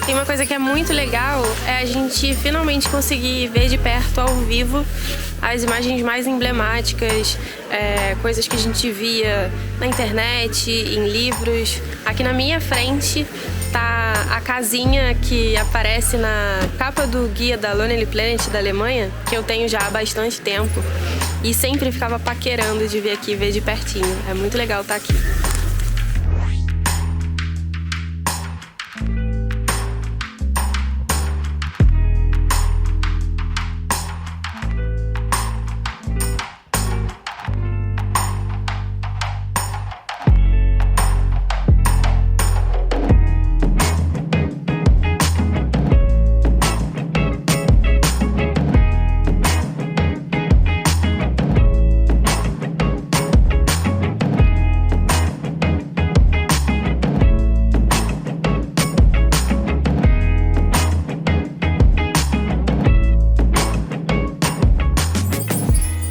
E uma coisa que é muito legal é a gente finalmente conseguir ver de perto, ao vivo, as imagens mais emblemáticas, coisas que a gente via na internet, em livros. Aqui na minha frente tá a casinha que aparece na capa do guia da Lonely Planet da Alemanha, que eu tenho já há bastante tempo e sempre ficava paquerando de vir aqui ver de pertinho. É muito legal estar aqui.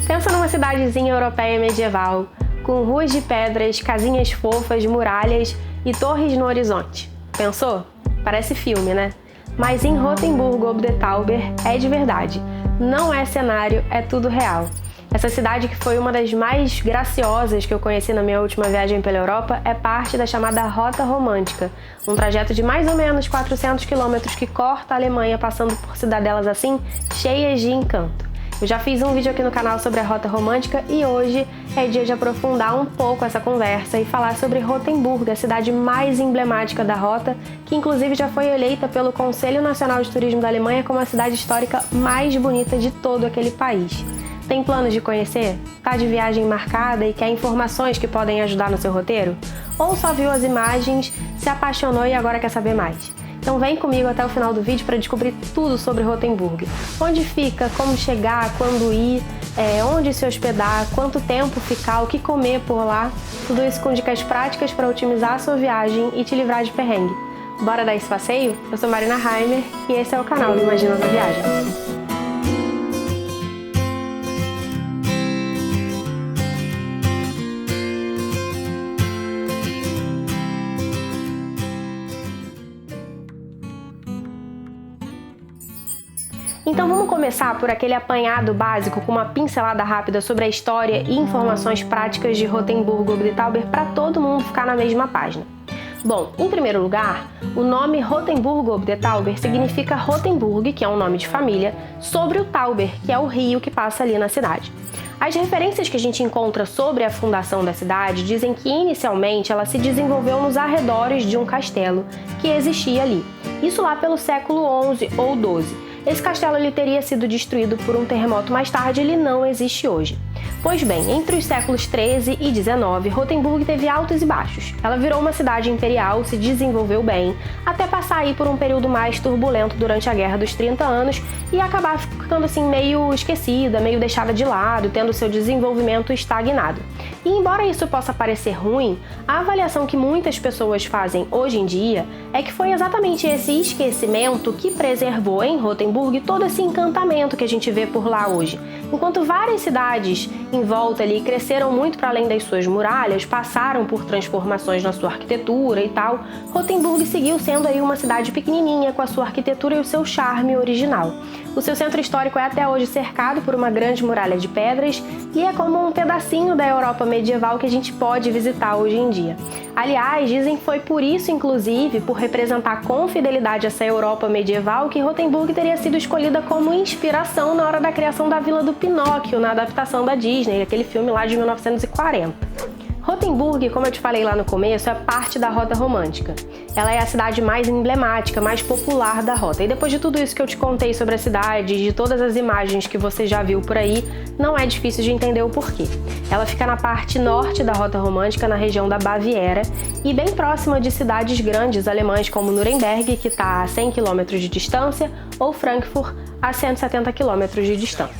Pensa numa cidadezinha europeia medieval, com ruas de pedras, casinhas fofas, muralhas e torres no horizonte. Pensou? Parece filme, né? Mas em Rotenburg ob der Tauber é de verdade. Não é cenário, é tudo real. Essa cidade, que foi uma das mais graciosas que eu conheci na minha última viagem pela Europa, é parte da chamada Rota Romântica, um trajeto de mais ou menos 400 quilômetros que corta a Alemanha, passando por cidadelas assim, cheias de encanto. Eu já fiz um vídeo aqui no canal sobre a Rota Romântica e hoje é dia de aprofundar um pouco essa conversa e falar sobre Rotenburg, a cidade mais emblemática da rota, que inclusive já foi eleita pelo Conselho Nacional de Turismo da Alemanha como a cidade histórica mais bonita de todo aquele país. Tem planos de conhecer? Tá de viagem marcada e quer informações que podem ajudar no seu roteiro? Ou só viu as imagens, se apaixonou e agora quer saber mais? Então vem comigo até o final do vídeo para descobrir tudo sobre Rotenburg. Onde fica, como chegar, quando ir, onde se hospedar, quanto tempo ficar, o que comer por lá. Tudo isso com dicas práticas para otimizar a sua viagem e te livrar de perrengue. Bora dar esse passeio? Eu sou Marina Heimer e esse é o canal do Imaginando a Viagem. Então vamos começar por aquele apanhado básico com uma pincelada rápida sobre a história e informações práticas de Rotenburg ob der Tauber para todo mundo ficar na mesma página. Bom, em primeiro lugar, o nome Rotenburg ob der Tauber significa Rotenburg, que é um nome de família, sobre o Tauber, que é o rio que passa ali na cidade. As referências que a gente encontra sobre a fundação da cidade dizem que inicialmente ela se desenvolveu nos arredores de um castelo que existia ali, isso lá pelo século XI ou XII. Esse castelo ele teria sido destruído por um terremoto mais tarde, ele não existe hoje. Pois bem, entre os séculos 13 e 19, Rotenburg teve altos e baixos. Ela virou uma cidade imperial, se desenvolveu bem, até passar aí por um período mais turbulento durante a Guerra dos 30 anos e acabar ficando assim meio esquecida, meio deixada de lado, tendo seu desenvolvimento estagnado. E embora isso possa parecer ruim, a avaliação que muitas pessoas fazem hoje em dia é que foi exatamente esse esquecimento que preservou em Rotenburg todo esse encantamento que a gente vê por lá hoje. Enquanto várias cidades em volta ali cresceram muito para além das suas muralhas, passaram por transformações na sua arquitetura e tal, Rotenburg seguiu sendo aí uma cidade pequenininha com a sua arquitetura e o seu charme original. O seu centro histórico é até hoje cercado por uma grande muralha de pedras e é como um pedacinho da Europa medieval que a gente pode visitar hoje em dia. Aliás, dizem que foi por isso, inclusive, por representar com fidelidade essa Europa medieval, que Rotenburg teria sido escolhida como inspiração na hora da criação da Vila do Pinóquio, na adaptação da Disney, aquele filme lá de 1940. Rotenburg, como eu te falei lá no começo, é parte da Rota Romântica. Ela é a cidade mais emblemática, mais popular da rota. E depois de tudo isso que eu te contei sobre a cidade, de todas as imagens que você já viu por aí, não é difícil de entender o porquê. Ela fica na parte norte da Rota Romântica, na região da Baviera, e bem próxima de cidades grandes alemãs como Nuremberg, que está a 100 km de distância, ou Frankfurt, a 170 km de distância.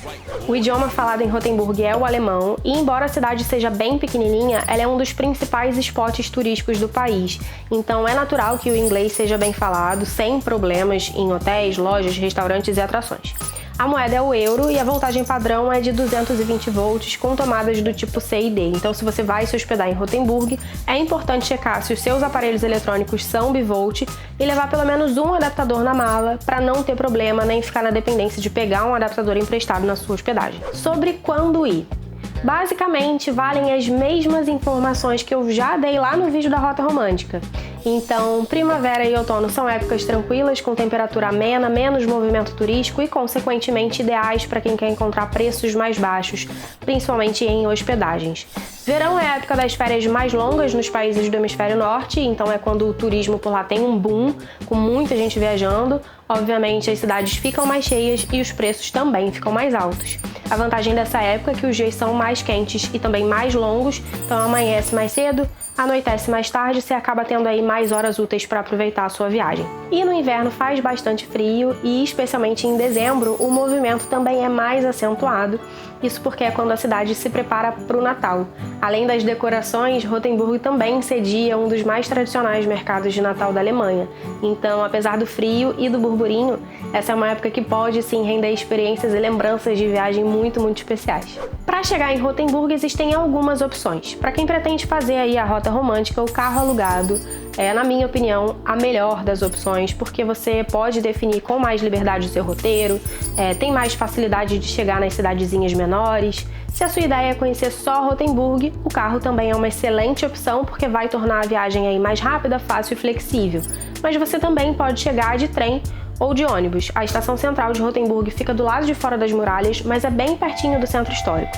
O idioma falado em Rotenburg é o alemão, e embora a cidade seja bem pequenininha, ela é um dos principais spots turísticos do país, então é natural que o inglês seja bem falado, sem problemas em hotéis, lojas, restaurantes e atrações. A moeda é o euro e a voltagem padrão é de 220 volts com tomadas do tipo C e D. Então, se você vai se hospedar em Rothenburg, é importante checar se os seus aparelhos eletrônicos são bivolt e levar pelo menos um adaptador na mala para não ter problema nem ficar na dependência de pegar um adaptador emprestado na sua hospedagem. Sobre quando ir. Basicamente, valem as mesmas informações que eu já dei lá no vídeo da Rota Romântica. Então, primavera e outono são épocas tranquilas, com temperatura amena, menos movimento turístico e, consequentemente, ideais para quem quer encontrar preços mais baixos, principalmente em hospedagens. Verão é a época das férias mais longas nos países do hemisfério norte, então é quando o turismo por lá tem um boom, com muita gente viajando. Obviamente, as cidades ficam mais cheias e os preços também ficam mais altos. A vantagem dessa época é que os dias são mais quentes e também mais longos, então amanhece mais cedo, anoitece mais tarde e você acaba tendo aí mais horas úteis para aproveitar a sua viagem. E no inverno faz bastante frio e, especialmente em dezembro, o movimento também é mais acentuado. Isso porque é quando a cidade se prepara para o Natal. Além das decorações, Rothenburg também cedia um dos mais tradicionais mercados de Natal da Alemanha. Então, apesar do frio e do burburinho, essa é uma época que pode sim render experiências e lembranças de viagem muito especiais. Para chegar em Rothenburg existem algumas opções. Para quem pretende fazer aí a rota romântica, o carro alugado é, na minha opinião, a melhor das opções, porque você pode definir com mais liberdade o seu roteiro, tem mais facilidade de chegar nas cidadezinhas menores. Se a sua ideia é conhecer só Rothenburg, o carro também é uma excelente opção, porque vai tornar a viagem aí mais rápida, fácil e flexível. Mas você também pode chegar de trem ou de ônibus. A estação central de Rothenburg fica do lado de fora das muralhas, mas é bem pertinho do centro histórico.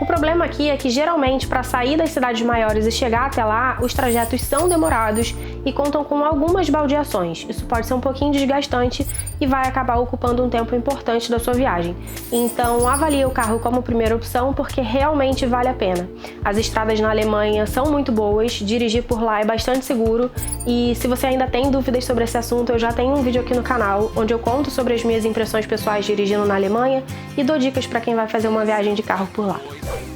O problema aqui é que, geralmente, para sair das cidades maiores e chegar até lá, os trajetos são demorados e contam com algumas baldeações. Isso pode ser um pouquinho desgastante e vai acabar ocupando um tempo importante da sua viagem. Então, avalie o carro como primeira opção, porque realmente vale a pena. As estradas na Alemanha são muito boas, dirigir por lá é bastante seguro e, se você ainda tem dúvidas sobre esse assunto, eu já tenho um vídeo aqui no canal onde eu conto sobre as minhas impressões pessoais dirigindo na Alemanha e dou dicas para quem vai fazer uma viagem de carro por lá.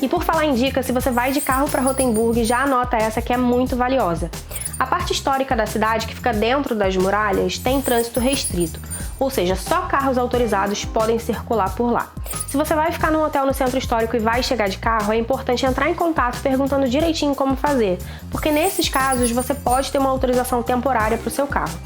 E por falar em dicas, se você vai de carro para Rothenburg, já anota essa que é muito valiosa. A parte histórica da cidade, que fica dentro das muralhas, tem trânsito restrito, ou seja, só carros autorizados podem circular por lá. Se você vai ficar num hotel no centro histórico e vai chegar de carro, é importante entrar em contato perguntando direitinho como fazer, porque nesses casos você pode ter uma autorização temporária para o seu carro.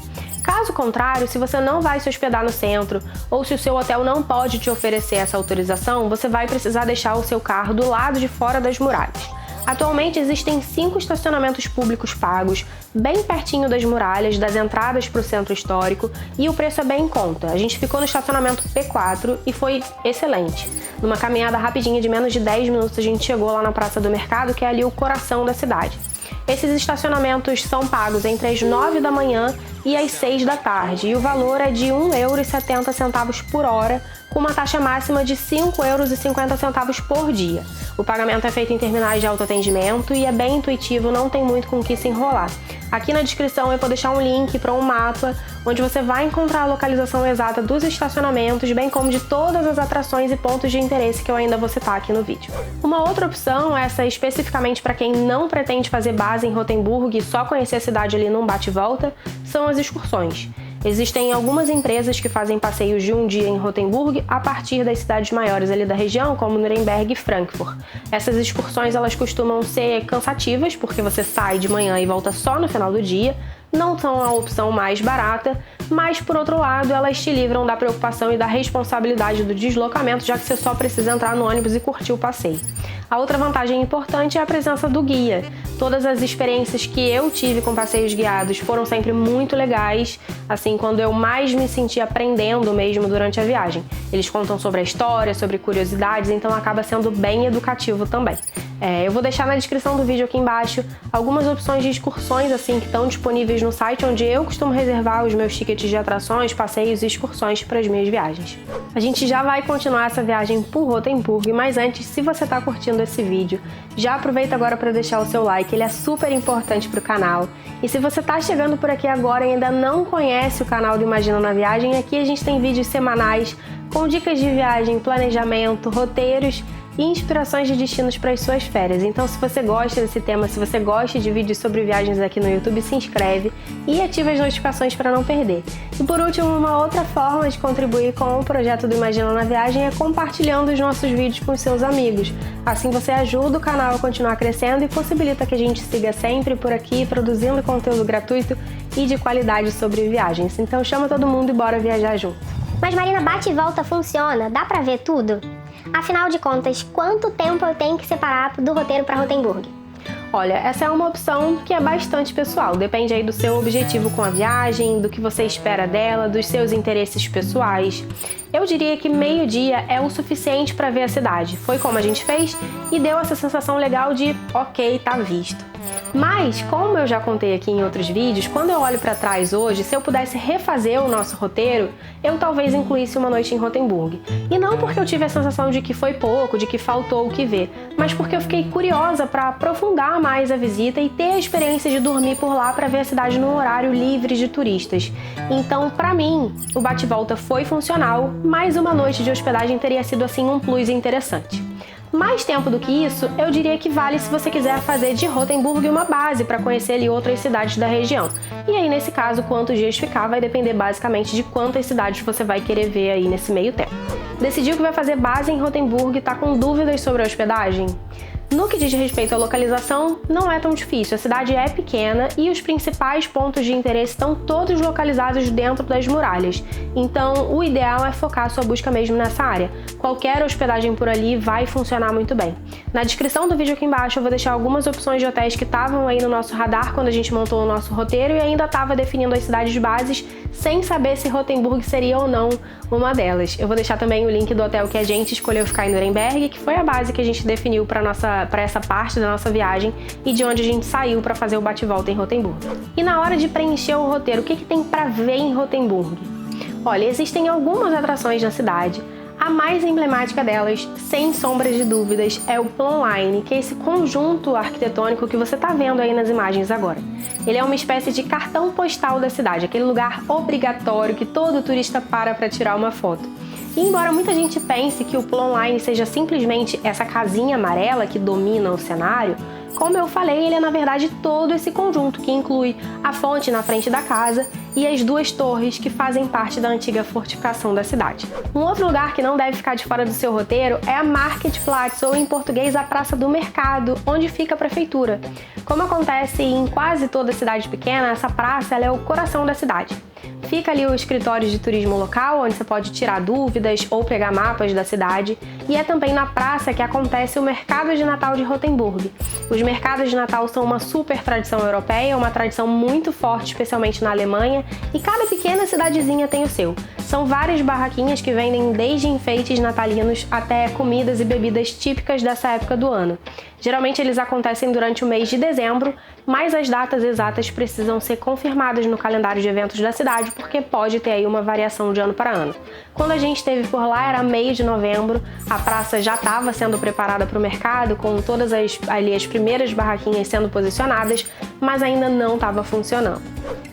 Caso contrário, se você não vai se hospedar no centro ou se o seu hotel não pode te oferecer essa autorização, você vai precisar deixar o seu carro do lado de fora das muralhas. Atualmente existem 5 estacionamentos públicos pagos, bem pertinho das muralhas, das entradas para o centro histórico, e o preço é bem em conta. A gente ficou no estacionamento P4 e foi excelente. Numa caminhada rapidinha de menos de 10 minutos a gente chegou lá na Praça do Mercado, que é ali o coração da cidade. Esses estacionamentos são pagos entre as 9 da manhã e às 6 da tarde, e o valor é de R$ 1,70 por hora, com uma taxa máxima de R$ 5,50 por dia. O pagamento é feito em terminais de autoatendimento e é bem intuitivo, não tem muito com o que se enrolar. Aqui na descrição eu vou deixar um link para um mapa onde você vai encontrar a localização exata dos estacionamentos, bem como de todas as atrações e pontos de interesse que eu ainda vou citar aqui no vídeo. Uma outra opção, essa especificamente para quem não pretende fazer base em Rothenburg e só conhecer a cidade ali num bate-volta, são as excursões. Existem algumas empresas que fazem passeios de um dia em Rothenburg a partir das cidades maiores ali da região, como Nuremberg e Frankfurt. Essas excursões elas costumam ser cansativas, porque você sai de manhã e volta só no final do dia, não são a opção mais barata, mas por outro lado elas te livram da preocupação e da responsabilidade do deslocamento, já que você só precisa entrar no ônibus e curtir o passeio. A outra vantagem importante é a presença do guia. Todas as experiências que eu tive com passeios guiados foram sempre muito legais, assim, quando eu mais me senti aprendendo mesmo durante a viagem. Eles contam sobre a história, sobre curiosidades, então acaba sendo bem educativo também. Eu vou deixar na descrição do vídeo aqui embaixo algumas opções de excursões assim que estão disponíveis no site onde eu costumo reservar os meus tickets de atrações, passeios e excursões para as minhas viagens. A gente já vai continuar essa viagem por Rothenburg, mas antes, se você está curtindo esse vídeo, já aproveita agora para deixar o seu like, ele é super importante para o canal. E se você está chegando por aqui agora e ainda não conhece o canal do Imagina na Viagem, aqui a gente tem vídeos semanais com dicas de viagem, planejamento, roteiros e inspirações de destinos para as suas férias. Então, se você gosta desse tema, se você gosta de vídeos sobre viagens aqui no YouTube, se inscreve e ativa as notificações para não perder. E por último, uma outra forma de contribuir com o projeto do Imagina na Viagem é compartilhando os nossos vídeos com os seus amigos. Assim você ajuda o canal a continuar crescendo e possibilita que a gente siga sempre por aqui produzindo conteúdo gratuito e de qualidade sobre viagens. Então chama todo mundo e bora viajar junto. Mas Marina, bate e volta funciona? Dá pra ver tudo? Afinal de contas, quanto tempo eu tenho que separar do roteiro para Rotemburg? Olha, essa é uma opção que é bastante pessoal, depende aí do seu objetivo com a viagem, do que você espera dela, dos seus interesses pessoais. Eu diria que meio-dia é o suficiente para ver a cidade. Foi como a gente fez e deu essa sensação legal de ok, tá visto. Mas, como eu já contei aqui em outros vídeos, quando eu olho para trás hoje, se eu pudesse refazer o nosso roteiro, eu talvez incluísse uma noite em Rotemburg. E não porque eu tive a sensação de que foi pouco, de que faltou o que ver, mas porque eu fiquei curiosa para aprofundar mais a visita e ter a experiência de dormir por lá para ver a cidade num horário livre de turistas. Então, para mim, o bate-volta foi funcional, mas uma noite de hospedagem teria sido assim um plus interessante. Mais tempo do que isso, eu diria que vale se você quiser fazer de Rotemburg uma base para conhecer ali outras cidades da região. E aí, nesse caso, quantos dias ficar vai depender basicamente de quantas cidades você vai querer ver aí nesse meio tempo. Decidiu que vai fazer base em Rotemburg e tá com dúvidas sobre a hospedagem? No que diz respeito à localização, não é tão difícil. A cidade é pequena e os principais pontos de interesse estão todos localizados dentro das muralhas. Então, o ideal é focar sua busca mesmo nessa área. Qualquer hospedagem por ali vai funcionar muito bem. Na descrição do vídeo aqui embaixo eu vou deixar algumas opções de hotéis que estavam aí no nosso radar quando a gente montou o nosso roteiro e ainda estava definindo as cidades bases sem saber se Rotemburg seria ou não uma delas. Eu vou deixar também o link do hotel que a gente escolheu ficar em Nuremberg, que foi a base que a gente definiu para essa parte da nossa viagem e de onde a gente saiu para fazer o bate-volta em Rotemburg. E na hora de preencher o roteiro, o que tem para ver em Rotemburg? Olha, existem algumas atrações na cidade. A mais emblemática delas, sem sombras de dúvidas, é o Plonline, que é esse conjunto arquitetônico que você está vendo aí nas imagens agora. Ele é uma espécie de cartão postal da cidade, aquele lugar obrigatório que todo turista para tirar uma foto. E embora muita gente pense que o Plonline seja simplesmente essa casinha amarela que domina o cenário, como eu falei, ele é na verdade todo esse conjunto que inclui a fonte na frente da casa e as duas torres que fazem parte da antiga fortificação da cidade. Um outro lugar que não deve ficar de fora do seu roteiro é a Marktplatz, ou em português a Praça do Mercado, onde fica a prefeitura. Como acontece em quase toda cidade pequena, essa praça ela é o coração da cidade. Fica ali o escritório de turismo local, onde você pode tirar dúvidas ou pegar mapas da cidade, e é também na praça que acontece o Mercado de Natal de Rotemburg. Os mercados de Natal são uma super tradição europeia, uma tradição muito forte, especialmente na Alemanha, e cada pequena cidadezinha tem o seu. São várias barraquinhas que vendem desde enfeites natalinos até comidas e bebidas típicas dessa época do ano. Geralmente eles acontecem durante o mês de dezembro, mas as datas exatas precisam ser confirmadas no calendário de eventos da cidade, porque pode ter aí uma variação de ano para ano. Quando a gente esteve por lá era meio de novembro, a praça já estava sendo preparada para o mercado, com todas as primeiras barraquinhas sendo posicionadas, mas ainda não estava funcionando.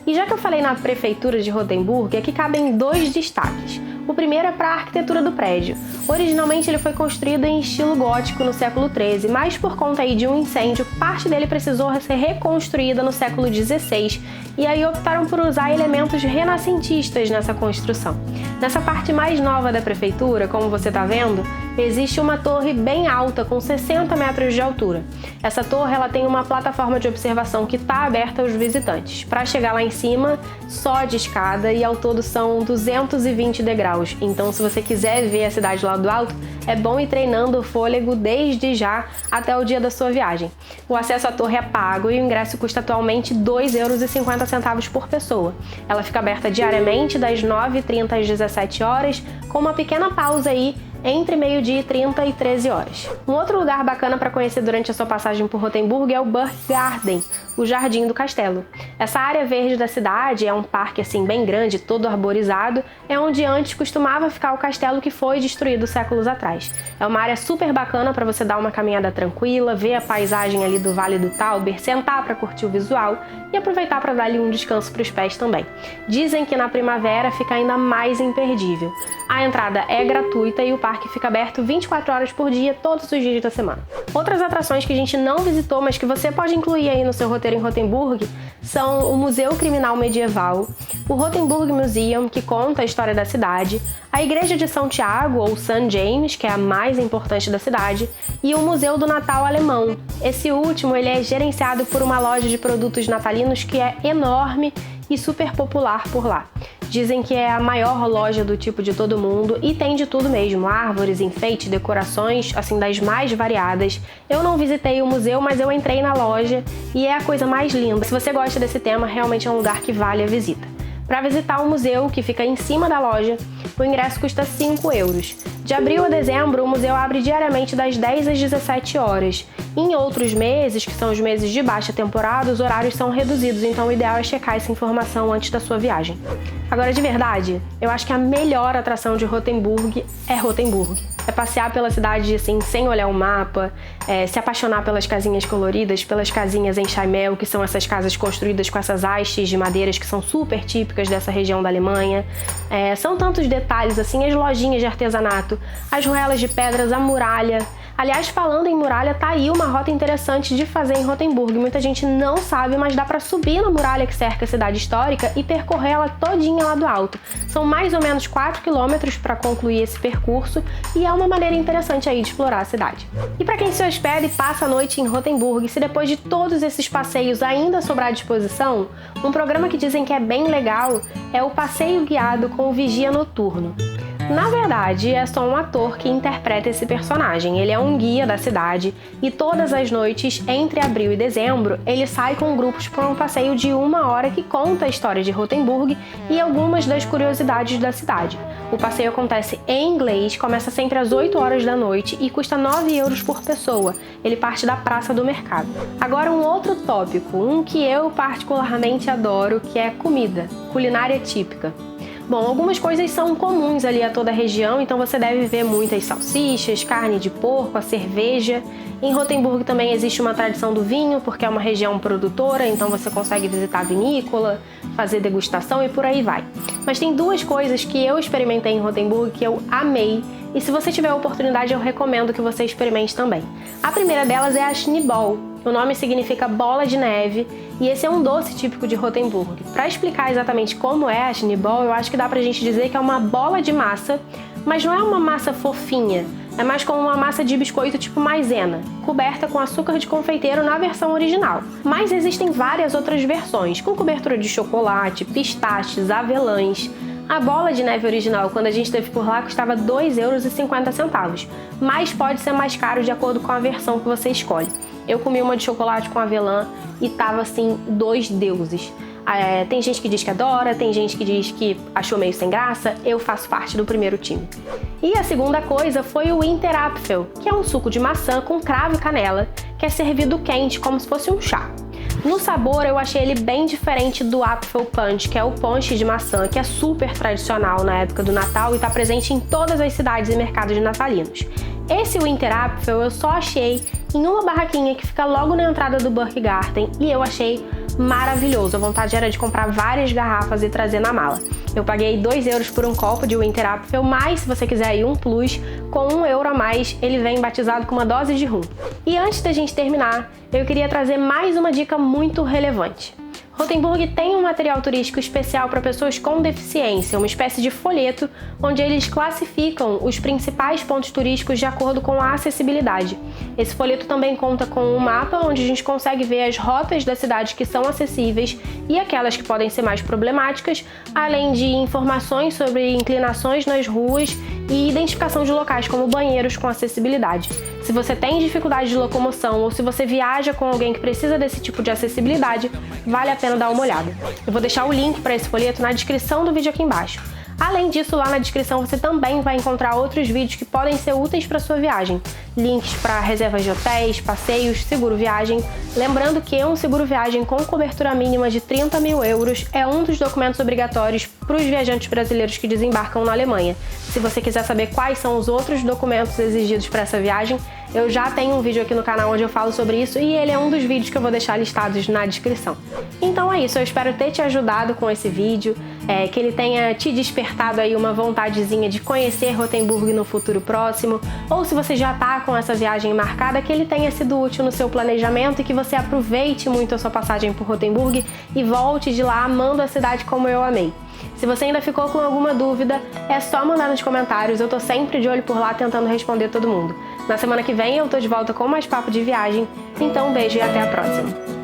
E já que eu falei na prefeitura de Rotemburg, aqui cabem dois destaques. O primeiro é para a arquitetura do prédio. Originalmente ele foi construído em estilo gótico no século XIII, mas por conta aí de um incêndio, parte dele precisou ser reconstruída no século XVI, e aí optaram por usar elementos renascentistas nessa construção. Nessa parte mais nova da prefeitura, como você está vendo, existe uma torre bem alta, com 60 metros de altura. Essa torre ela tem uma plataforma de observação que está aberta aos visitantes. Para chegar lá em cima, só de escada, e ao todo são 220 degraus. Então, se você quiser ver a cidade lá do alto, é bom ir treinando o fôlego desde já até o dia da sua viagem. O acesso à torre é pago e o ingresso custa atualmente R$ 2,50 por pessoa. Ela fica aberta diariamente das 9h30 às 17 horas, com uma pequena pausa aí entre meio-dia e 30 e 13 horas. Um outro lugar bacana para conhecer durante a sua passagem por Rotemburg é o Burggarten, o Jardim do Castelo. Essa área verde da cidade é um parque assim bem grande, todo arborizado, é onde antes costumava ficar o castelo que foi destruído séculos atrás. É uma área super bacana para você dar uma caminhada tranquila, ver a paisagem ali do Vale do Tauber, sentar para curtir o visual e aproveitar para dar ali um descanso para os pés também. Dizem que na primavera fica ainda mais imperdível. A entrada é gratuita e o parque parque fica aberto 24 horas por dia, todos os dias da semana. Outras atrações que a gente não visitou, mas que você pode incluir aí no seu roteiro em Rotemburg, são o Museu Criminal Medieval, o Rotemburg Museum, que conta a história da cidade, a Igreja de São Tiago, ou St. James, que é a mais importante da cidade, e o Museu do Natal Alemão. Esse último ele é gerenciado por uma loja de produtos natalinos que é enorme e super popular por lá. Dizem que é a maior loja do tipo de todo mundo e tem de tudo mesmo, árvores, enfeites, decorações, assim, das mais variadas. Eu não visitei o museu, mas eu entrei na loja e é a coisa mais linda. Se você gosta desse tema, realmente é um lugar que vale a visita. Para visitar o museu, que fica em cima da loja, o ingresso custa 5 euros. De abril a dezembro, o museu abre diariamente das 10 às 17 horas. Em outros meses, que são os meses de baixa temporada, os horários são reduzidos, então o ideal é checar essa informação antes da sua viagem. Agora, de verdade, eu acho que a melhor atração de Rotemburg é Rotemburg. É passear pela cidade assim, sem olhar o mapa, se apaixonar pelas casinhas coloridas, pelas casinhas em Chaimel, que são essas casas construídas com essas hastes de madeiras que são super típicas dessa região da Alemanha. São tantos detalhes, assim, as lojinhas de artesanato, as ruelas de pedras, a muralha. Aliás, falando em muralha, tá aí uma rota interessante de fazer em Rotemburg. Muita gente não sabe, mas dá para subir na muralha que cerca a cidade histórica e percorrer ela todinha lá do alto. São mais ou menos 4 quilômetros para concluir esse percurso e é uma maneira interessante aí de explorar a cidade. E para quem se hospeda e passa a noite em Rotemburg, se depois de todos esses passeios ainda sobrar à disposição, um programa que dizem que é bem legal é o passeio guiado com o vigia noturno. Na verdade, é só um ator que interpreta esse personagem. Ele é um guia da cidade e todas as noites, entre abril e dezembro, ele sai com grupos para um passeio de 1 hora que conta a história de Rotemburg e algumas das curiosidades da cidade. O passeio acontece em inglês, começa sempre às 8 horas da noite e custa 9 euros por pessoa. Ele parte da Praça do Mercado. Agora, um outro tópico, um que eu particularmente adoro, que é comida, culinária típica. Bom, algumas coisas são comuns ali a toda a região, então você deve ver muitas salsichas, carne de porco, a cerveja. Em Rotemburg também existe uma tradição do vinho, porque é uma região produtora, então você consegue visitar a vinícola, fazer degustação e por aí vai. Mas tem duas coisas que eu experimentei em Rotemburg que eu amei, e se você tiver a oportunidade eu recomendo que você experimente também. A primeira delas é a Schneeball. O nome significa bola de neve e esse é um doce típico de Rotemburg. Para explicar exatamente como é a Schneeball, eu acho que dá pra gente dizer que é uma bola de massa, mas não é uma massa fofinha, é mais como uma massa de biscoito tipo maisena, coberta com açúcar de confeiteiro na versão original. Mas existem várias outras versões, com cobertura de chocolate, pistaches, avelãs. A bola de neve original, quando a gente esteve por lá, custava 2,50 euros, mas pode ser mais caro de acordo com a versão que você escolhe. Eu comi uma de chocolate com avelã e tava assim, 2 deuses. Tem gente que diz que adora, tem gente que diz que achou meio sem graça, eu faço parte do primeiro time. E a segunda coisa foi o Winterapfel, que é um suco de maçã com cravo e canela, que é servido quente, como se fosse um chá. No sabor, eu achei ele bem diferente do Apfel Punch, que é o ponche de maçã, que é super tradicional na época do Natal e está presente em todas as cidades e mercados natalinos. Esse Winterapfel eu só achei em uma barraquinha que fica logo na entrada do Burggarten e eu achei maravilhoso. A vontade era de comprar várias garrafas e trazer na mala. Eu paguei 2 euros por um copo de Winterapfel, mas se você quiser aí um plus, com 1 euro a mais, ele vem batizado com uma dose de rum. E antes da gente terminar, eu queria trazer mais uma dica muito relevante. Rotemburg tem um material turístico especial para pessoas com deficiência, uma espécie de folheto onde eles classificam os principais pontos turísticos de acordo com a acessibilidade. Esse folheto também conta com um mapa onde a gente consegue ver as rotas da cidade que são acessíveis e aquelas que podem ser mais problemáticas, além de informações sobre inclinações nas ruas e identificação de locais como banheiros com acessibilidade. Se você tem dificuldade de locomoção ou se você viaja com alguém que precisa desse tipo de acessibilidade, vale a pena dar uma olhada. Eu vou deixar o link para esse folheto na descrição do vídeo aqui embaixo. Além disso, lá na descrição você também vai encontrar outros vídeos que podem ser úteis para sua viagem. Links para reservas de hotéis, passeios, seguro viagem. Lembrando que um seguro viagem com cobertura mínima de 30 mil euros é um dos documentos obrigatórios para os viajantes brasileiros que desembarcam na Alemanha. Se você quiser saber quais são os outros documentos exigidos para essa viagem, Eu já tenho um vídeo aqui no canal onde eu falo sobre isso e ele é um dos vídeos que eu vou deixar listados na descrição. Então é isso, eu espero ter te ajudado com esse vídeo, que ele tenha te despertado aí uma vontadezinha de conhecer Rotemburgo no futuro próximo, ou se você já tá com essa viagem marcada, que ele tenha sido útil no seu planejamento e que você aproveite muito a sua passagem por Rotemburgo e volte de lá amando a cidade como eu amei. Se você ainda ficou com alguma dúvida, é só mandar nos comentários, eu tô sempre de olho por lá tentando responder todo mundo. Na semana que vem eu tô de volta com mais papo de viagem, então um beijo e até a próxima!